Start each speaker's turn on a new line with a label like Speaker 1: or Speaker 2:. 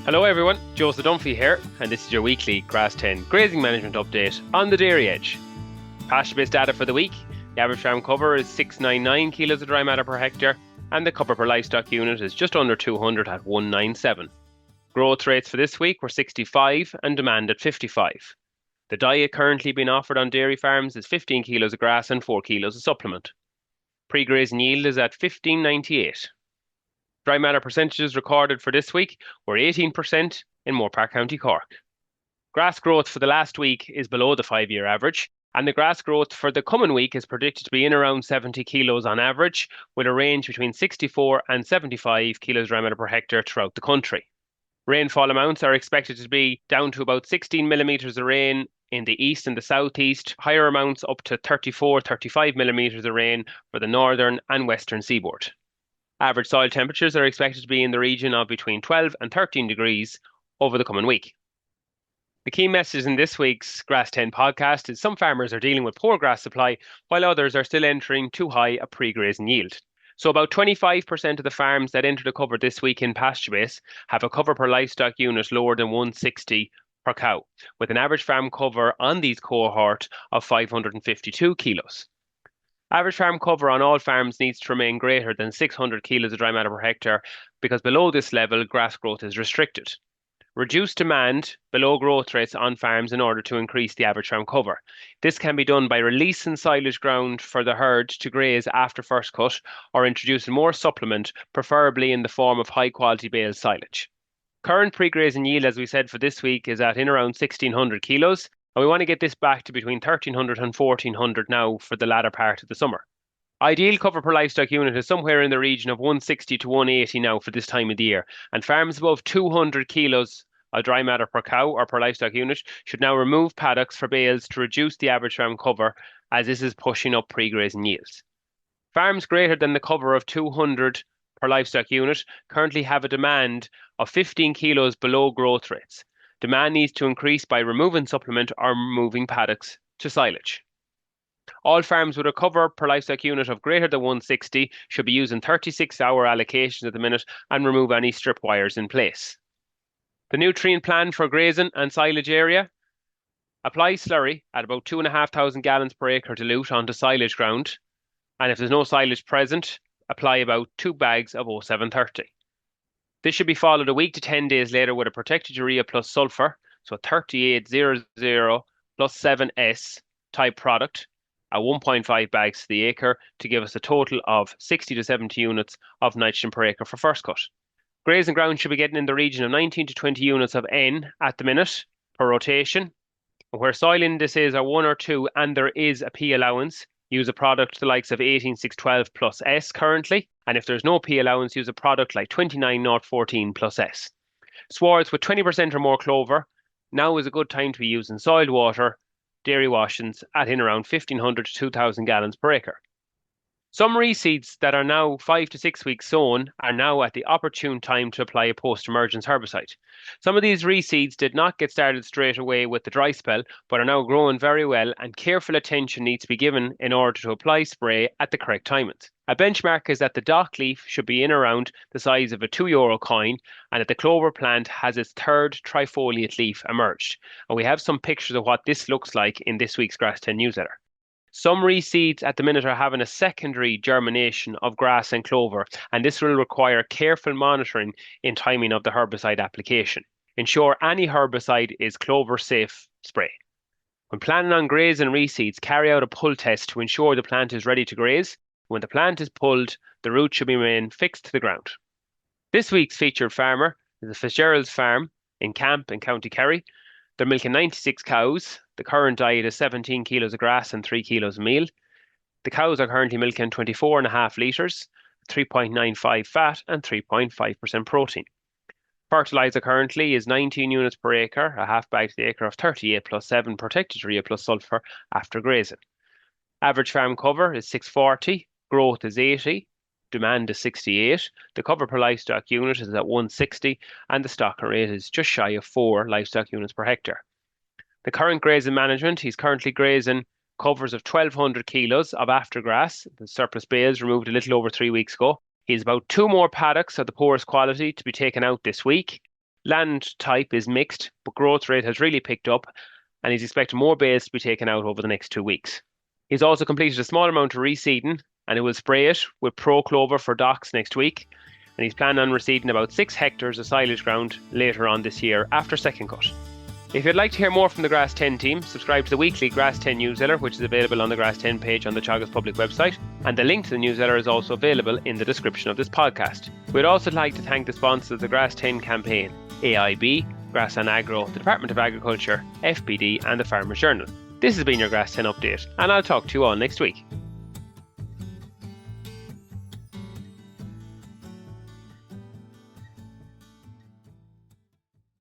Speaker 1: Hello everyone, Joseph Dunphy here, and this is your weekly Grass10 grazing management update on the dairy edge. Pasture-based data for the week: the average farm cover is 699 kilos of dry matter per hectare, and the cover per livestock unit is just under 200 at 197. Growth rates for this week were 65 and demand at 55. The diet currently being offered on dairy farms is 15 kilos of grass and 4 kilos of supplement. Pre-grazing yield is at 1598. Dry matter percentages recorded for this week were 18% in Moorepark County Cork. Grass growth for the last week is below the 5-year average, and the grass growth for the coming week is predicted to be in around 70 kilos on average, with a range between 64 and 75 kilos dry matter per hectare throughout the country. Rainfall amounts are expected to be down to about 16 millimetres of rain in the east and the southeast, higher amounts up to 34-35 millimetres of rain for the northern and western seaboard. Average soil temperatures are expected to be in the region of between 12 and 13 degrees over the coming week. The key message in this week's Grass10 podcast is some farmers are dealing with poor grass supply, while others are still entering too high a pre-grazing yield. So about 25% of the farms that enter the cover this week in pasture base have a cover per livestock unit lower than 160 per cow, with an average farm cover on these cohort of 552 kilos. Average farm cover on all farms needs to remain greater than 600 kilos of dry matter per hectare, because below this level, grass growth is restricted. Reduce demand below growth rates on farms in order to increase the average farm cover. This can be done by releasing silage ground for the herd to graze after first cut, or introducing more supplement, preferably in the form of high quality bale silage. Current pre-grazing yield, as we said, for this week is at in around 1600 kilos. And we want to get this back to between 1300 and 1400 now for the latter part of the summer. Ideal cover per livestock unit is somewhere in the region of 160 to 180 now for this time of the year, and farms above 200 kilos of dry matter per cow or per livestock unit should now remove paddocks for bales to reduce the average farm cover, as this is pushing up pre-grazing yields. Farms greater than the cover of 200 per livestock unit currently have a demand of 15 kilos below growth rates. Demand needs to increase by removing supplement or moving paddocks to silage. All farms with a cover per livestock unit of greater than 160 should be using 36-hour allocations at the minute and remove any strip wires in place. The nutrient plan for grazing and silage area: apply slurry at about 2,500 gallons per acre dilute onto silage ground, and if there's no silage present, apply about 2 bags of 0730. This should be followed a week to 10 days later with a protected urea plus sulfur, so 3800 plus 7S type product at 1.5 bags to the acre to give us a total of 60 to 70 units of nitrogen per acre for first cut. Grazing ground should be getting in the region of 19 to 20 units of N at the minute per rotation. Where soil indices are 1 or 2 and there is a P allowance, use a product the likes of 18612 plus S currently, and if there's no P allowance, use a product like 29014 plus S. Swards with 20% or more clover, now is a good time to be using soiled water, dairy washings at in around 1,500 to 2,000 gallons per acre. Some reseeds that are now 5 to 6 weeks sown are now at the opportune time to apply a post-emergence herbicide. Some of these reseeds did not get started straight away with the dry spell, but are now growing very well, and careful attention needs to be given in order to apply spray at the correct timings. A benchmark is that the dock leaf should be in around the size of a €2 coin, and that the clover plant has its third trifoliate leaf emerged. And we have some pictures of what this looks like in this week's Grass10 newsletter. Some reseeds at the minute are having a secondary germination of grass and clover, and this will require careful monitoring in timing of the herbicide application. Ensure any herbicide is clover safe spray. When planning on grazing reseeds, carry out a pull test to ensure the plant is ready to graze. When the plant is pulled, the root should remain fixed to the ground. This week's featured farmer is the Fitzgerald's farm in Camp in County Kerry. They're milking 96 cows. The current diet is 17 kilos of grass and 3 kilos of meal. The cows are currently milking 24.5 litres, 3.95 fat and 3.5% protein. Fertiliser currently is 19 units per acre, a half bag to the acre of 38 plus 7 protected urea plus sulphur after grazing. Average farm cover is 640, growth is 80, demand is 68, the cover per livestock unit is at 160, and the stocking rate is just shy of 4 livestock units per hectare. The current grazing management: he's currently grazing covers of 1,200 kilos of aftergrass, the surplus bales removed a little over 3 weeks ago. He has about 2 more paddocks of the poorest quality to be taken out this week. Land type is mixed, but growth rate has really picked up, and he's expecting more bales to be taken out over the next 2 weeks. He's also completed a small amount of reseeding, and he will spray it with Pro Clover for docks next week. And he's planning on reseeding about 6 hectares of silage ground later on this year after second cut. If you'd like to hear more from the Grass10 team, subscribe to the weekly Grass10 newsletter, which is available on the Grass10 page on the Teagasc public website, and the link to the newsletter is also available in the description of this podcast. We'd also like to thank the sponsors of the Grass10 campaign, AIB, Grass10 Agro, the Department of Agriculture, FPD and the Farmers Journal. This has been your Grass10 update, and I'll talk to you all next week.